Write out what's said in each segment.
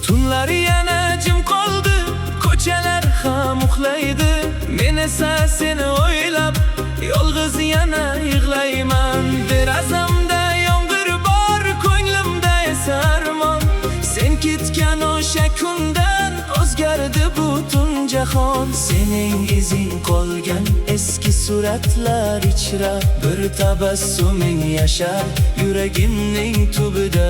Tunlar yana jim qoldi, ko'chalar ham uxlaydi. Men esa seni o'ylab yolg'iz yana yig'layman. Derazamda yomg'ir bor, ko'nglimda esa armon. Sen ketgan o'sha kundan o'zgardi butun jahon. Sening izing qolgan eski suratlar ichra, bir tabassuming yashar yuragimning tubida.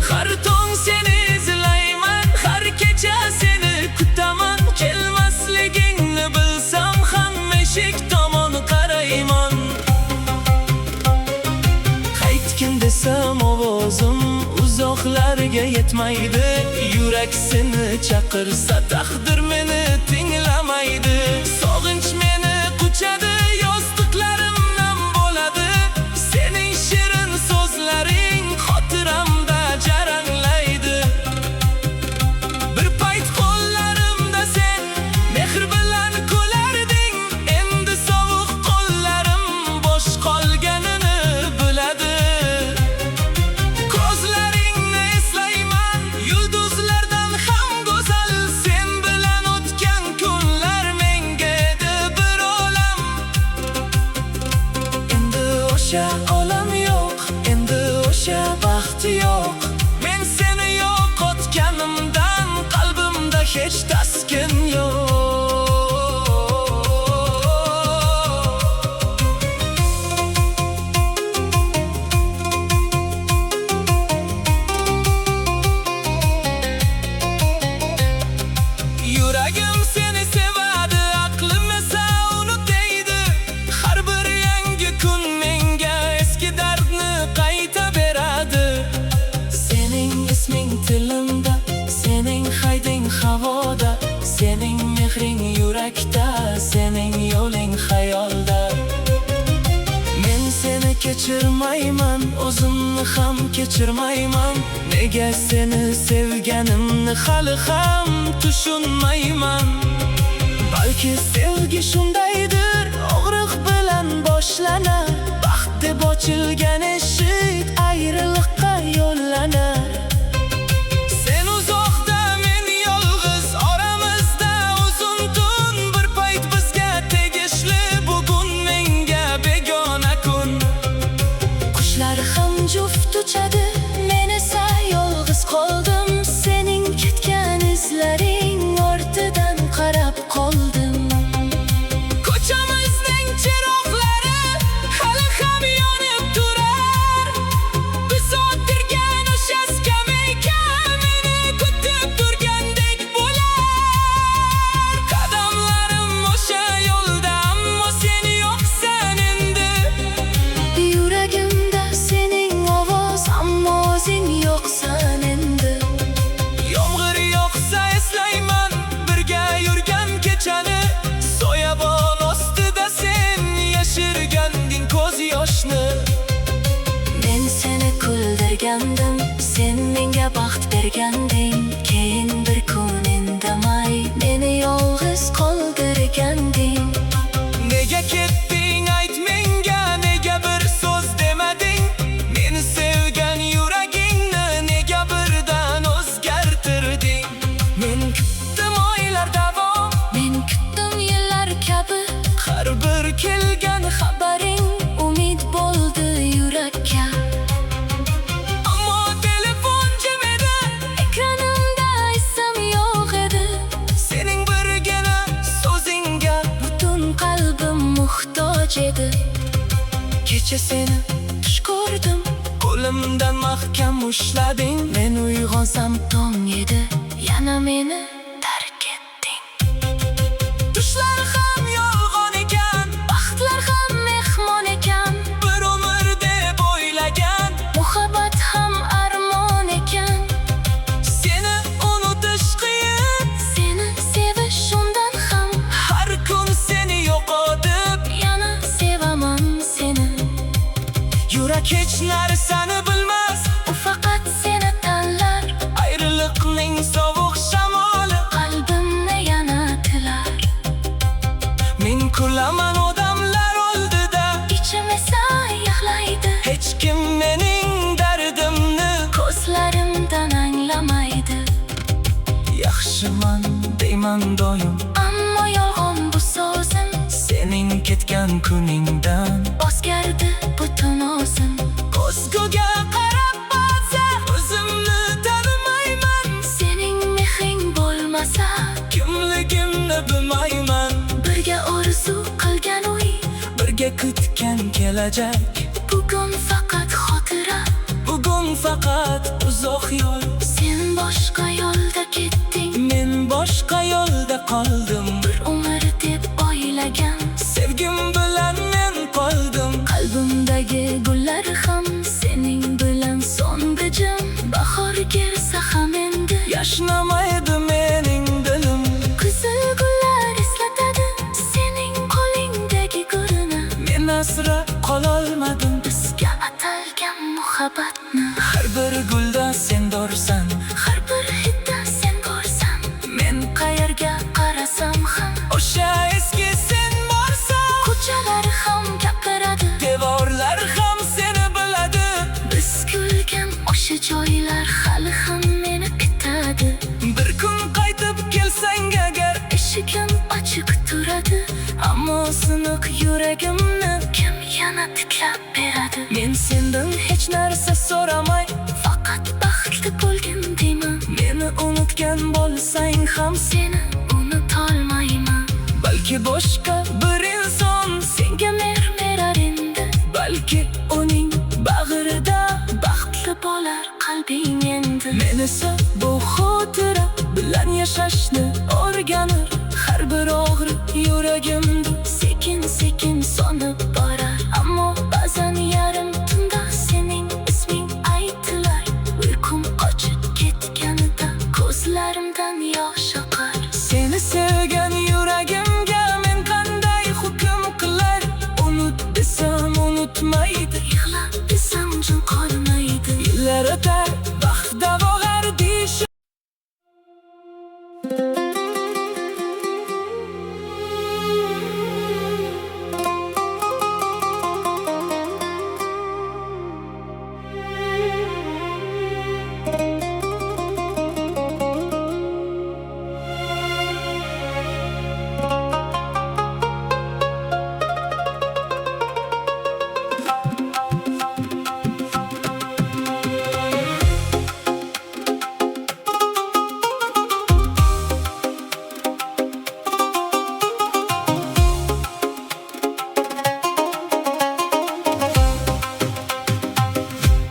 Har tong seni izlayman, har kecha seni kutaman. Kelmasligingni bilsam ham eshik tomon qarayman. Qaytgin desam ovozim uzoqlarga yetmaydi. Yurak seni chaqirsa taqdir meni tinglamaydi. Sog'inch meni quchadi, yostiqlarim nam bo'ladi. Sening shirin so'zlaring xotiramda jaranglaydi. Bir payt qo'llarimda sen mehr bilan kularding. Endi sovuq qo'llarim bo'sh qolganini biladi. Ko'zlaringni eslayman, yulduzlardan ham go'zal. Sen bilan o'tgan kunlar menga edi bir olam. Endi o'sha olam yo'q, endi o'sha baxt yo'q. Men seni yo'qotganimdan qalbimda hech taskin yo'q. Yuragim seni sevadi, aqlim esa unut deydi. Har bir yangi kun menga eski dardni qayta beradi. Sening isming tilimda, sening hayding havoda, sening mehring yurakda, sening yo'ling xayolda. Men seni kechirmayman, o'zimni ham kechirmayman. Nega seni sevganimni hali ham tushunmayman. Balki sevgi shundaydir, og'riq bilan boshlanar. Baxt deb ochilgan eshik ayriliqqa yo'llanar. Sen uzoqda, men yolg'iz, oramizda uzun tun. Bir payt bizga tegishli, bugun menga begona kun. Qushlar ham juft uchadi, men esa yolg'iz qoldim. Sening ketgan izlaring ortidan qarab qoldim. Ko'chamizning chiroqlari hali ham yonib turar. Biz o'tirgan o'sha skameyka meni kutib turgandek bo'lar. Qadamlarim o'sha yo'lda, ammo sen yo'qsan endi. Yuragimda sening ovoz, ammo o'zing yo'qsan endi. Yomg'ir yoqsa eslayman birga yurgan kechani. Soyabon ostida sen yashirganding ko'z yoshni. Men seni kuldirgandim, sen menga baxt berganding. Keyin bir kun indamay meni yolg'iz qoldirganding. Nega ketding ayt menga, nega bir so'z demading? Meni sevgan yuragingni nega birdan o'zgartirding? Men kutdim oylar davom, men kutdim yillar kabi. Har bir kelgan xabaring umid bo'ldi yurakka. Ammo telefon jim edi, ekranimda ism yo'q edi. Sening birgina so'zingga butun qalbim muhtoj edi. Kecha seni tush ko'rdim, qo'limdan mahkam ushlading. Men uyg'onsam tong edi, yana meni tark etding. Tushlar ham yolg'on ekan, baxtlar ham mehmon ekan. Bir umr deb o'ylagan muhabbat ham armon ekan. Seni unutish qiyin, seni sevish undan ham. Har kun seni yo'qotib yana sevaman seni. Yurak hech narsani bilmas, u faqat seni tanlar. Ayriliqning sovuq shamoli yaxshiman deyman doim, ammo yolg'on bu so'zim. sening ketgan kuningdan O'zgardi butun o'zim. ko'zguga qarab ba'zan o'zimni tanimayman. Sening mehring bo'lmasa, Kimligimni bilmayman. birga orzu qilgan uy, Birga kutgan kelajak, bugun faqat xotira. bugun faqat uzoq yo'l. Sen boshqa yo'lda ketding, Men boshqa yo'lda qoldim. bir umr deb o'ylagan. Sevgim bilan men qoldim. Qalbimdagi gullar ham sening bilan so'ndi jim. Bahor kelsa ham endi Yashnamaydi mening dilim. qizil gullar eslatadi sening qo'lingdagi gulni. Men asra qololmadim. Bizga atalgan muhabbatni, Har bir gulda sen dorsan, har bir hidda sen borsan. men Qayerga qarasam ham, o'sha eski sen borsan. ko'chalar ham gapiradi, Devorlar ham seni biladi. biz kulgan o'sha joylar hali ham meni kutadi. Bir kun qaytib kelsang agar, Eshigim ochiq turadi, ammo siniq yuragimni kim yana tiklab beradi? men sendan hech narsa so'ramay, Faqat baxtli bo'lgin deyman. meni unutgan bo'lsang ham, Seni unutolmayman. balki boshqa bir inson senga mehr berar endi. Balki uning bag'rida Baxtli bo'lar qalbing endi. men esa bu xotira bilan yashashni o'rganir. Har bir og'ri yuragimda Sekin sekin sonib borar, ammo ba'zan yarim tunda sening isming aytilar. Uyqum qochib ketganida ko'zlarimdan yosh oqar. seni sevgan yuragimga men qanday hukm qilar? Unut desam unutmaydi, Yig'la desam jin qolmaydi. yillar o'tar, baxt davolar deyish.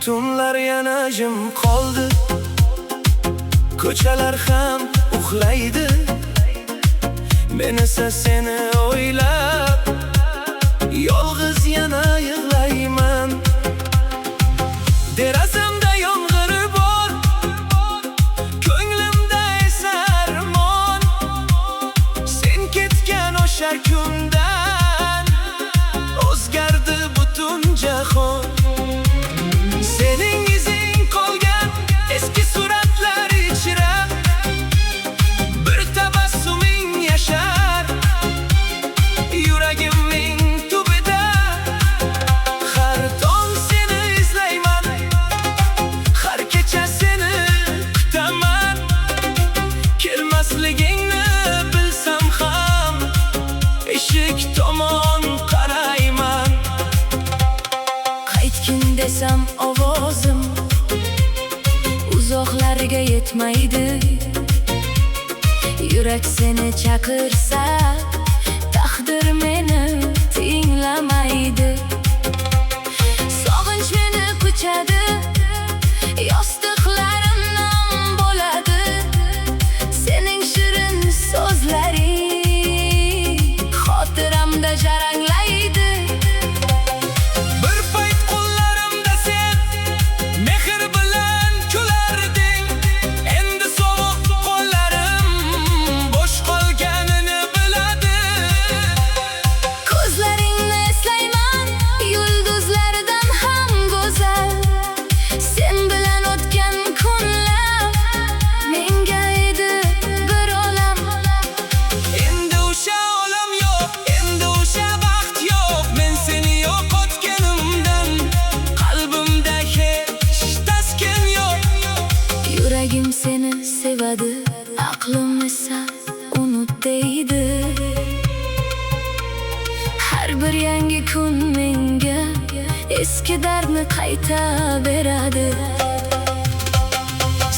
Tunlar yana jim qoldi, ko'chalar ham uxlaydi. Men esa seni o'ylab, yolg'iz yana yig'layman. Derazamda yomg'ir bor, ko'nglimda esa armon. Sen ketgan o'sha kundan o'zgardi butun jahon. Sening izing qolgan eski suratlar ichra, bir tabassuming yashar yuragimning tubida. Har tong seni izlayman, har kecha seni kutaman. Kelmasligingni bilsam ham, eshik tomon qarayman. Qaytgin desam ovozim uzoqlarga yetmaydi. Yurak seni chaqirsa, taqdir meni tinglamaydi. Sog'inch meni quchadi, yostiqlarim nom bo'ladi. Sening shirin so'zlaring xotiramda jaranglaydi. Bir payt qo'llarimda sen mehr bilan kularding. Endi sovuq qo'llarim bo'sh qolganini biladi. Ko'zlaringni eslayman, yulduzlardan ham go'zal. Sen bilan o'tgan kunlar menga edi bir olam. Endi o'sha olam yo'q, endi o'sha baxt yo'q. Men seni yo'qotganimdan qalbimda hech taskin yo'q. Yuragim seni sevadi, aqlim esa unut deydi. Har bir yangi kun menga eski dardni qayta beradi.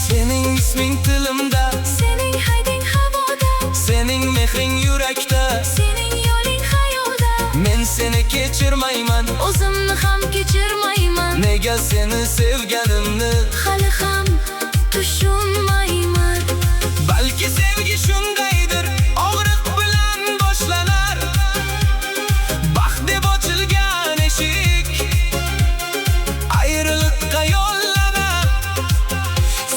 Sening isming tilimda, Sening hayding havoda, sening mehring yurakda. sening yo'ling xayolda. Men seni kechirmayman, O'zimni ham kechirmayman. nega seni sevganimni Hali ham tushunmayman. balki sevgi shundaydir, og'riq bilan boshlanar. Baxt deb ochilgan eshik ayriliqqa yo'llanar.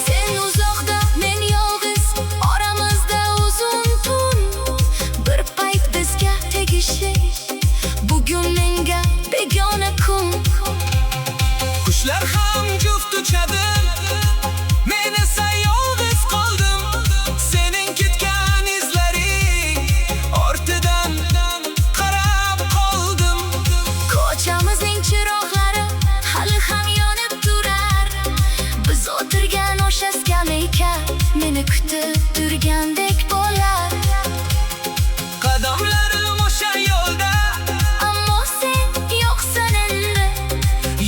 Sen uzoqda, men yolg'iz, oramizda uzun tun. Bir payt bizga tegishli, bugun menga begona kun. Qushlar ham juft uchadi, men esa yolg'iz qoldim. Sening ketgan izlaring ortidan qarab qoldim. Ko'chamizning chiroqlari hali ham yonib turar. Biz o'tirgan o'sha skameyka meni kutib turgandek bo'lar. Qadamlarim o'sha yo'lda, Ammo sen yo'qsan endi,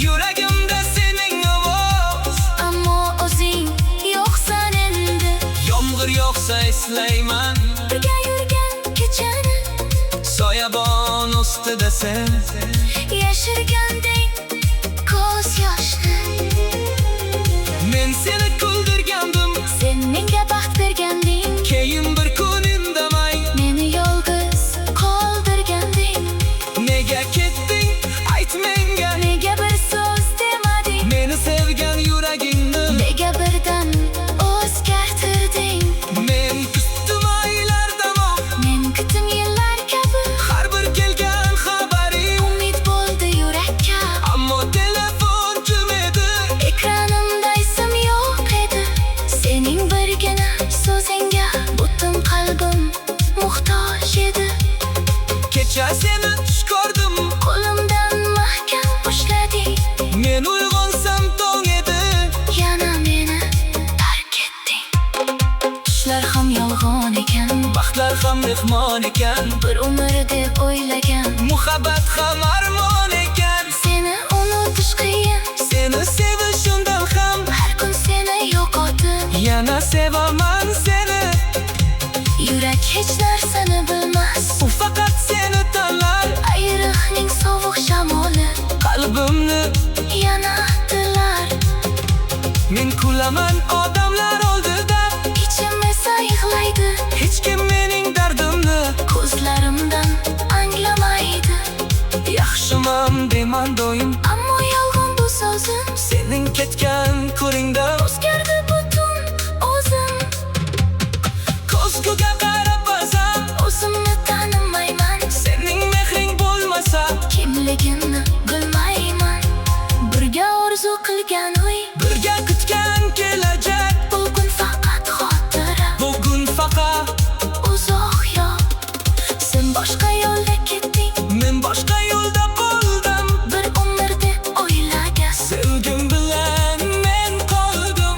yuragimda sening ovoz. ammo o'zing yo'qsan endi. Yomg'ir yog'sa eslayman, Birga yurgan kechani soyabon ustida sen. yashirgandek ko'z yoshni. Men seni kuldirgandim, Sen menga baxt berganding, keyin bir kun indamay meni yolg'iz qoldirganding. nega ketding ayt menga. Nega bir so'z demading, Meni sevgan yuragingni nega birdan o'zgartirding. men kutdim oylar davom, Men kutdim yillar kabi, har bir kelgan xabaring. umid bo'ldi yurakka. Ammo telefon jim edi, Ekranimda ism yo'q edi. Sening birgina so'zingga butun qalbim muhtoj edi. kecha seni tush ko'rdim, Qo'limdan mahkam ushlading, men uyg'onsam tong edi. yana meni tark etding. Tushlar ham yolg'on ekan, Baxtlar ham mehmon ekan, bir umr deb o'ylagan. muhabbat ham armon ekan. Seni unutish qiyin, Seni sevishimdan ham har kun seni yo'qotib. yana sevaman seni. Yurak hech narsani bilmas, U faqat seni tanlar, ayriliqning sovuq shamoli qalbimni yana tilar. men kulaman odamlar oldida. Ichim esa yig'laydi, Hech kim mening dardimni ko'zlarimdan anglamaydi. yaxshiman deman doim. Ammo yolg'on bu so'zim, Sening ketgan kuningda o'zgardi butun o'zim. ko'zguga qarab bazam, O'zimni tanimayman, sening mehring bo'lmasa kimligimni bilmayman. Birga orzu qilgan uy, birga kutgan kelajak. bugun faqat xotira. Bugun faqat Uzoq yo'l, sen boshqa yo'lda ketding. men boshqa yo'lda qoldim. Bir umr deb o'ylagan, Sevgim bilan men qoldim,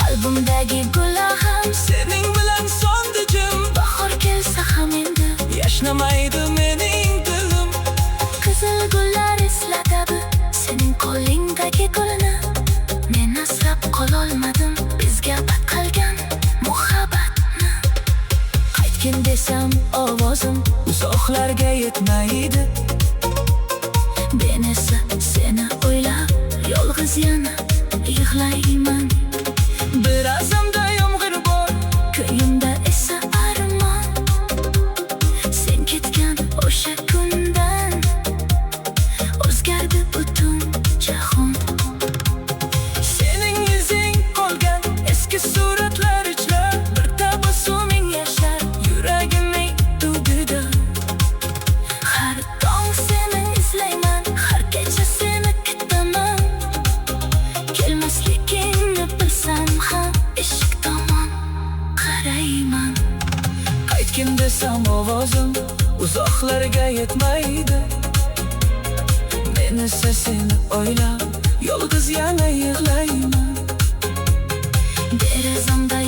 qalbimdagi gulag'am. sening bilan so'ndi jim. Bahor kelsa ham endi Yashnamaydi mening dilim, qizil gullar eslatadi sening qo'lingdagi gulni. Men asrab qololmadim bizga qolgan muhabbatni. qaytgin desam ovozim uzoqlarga yetmaydi. Men esa seni o'ylab yolg'iz yana yig'layman. Bir azamda yomg'ir bor, Ko'nglimda esa armon, sen ketgan o'sha kundan o'zgardi butun jahon. sening izing qolgan eski suratlar ichra, bir tabassuming yashar yuragimning tubida. Har tong seni izlayman, har kecha seni kutaman. Kelmasligingni bilsam ham eshik tomon qarayman. Qaytgin desam ovozim uzoqlarga yetmaydi. Men esa seni o'ylab yolg'iz yana yig'layman. Derazamda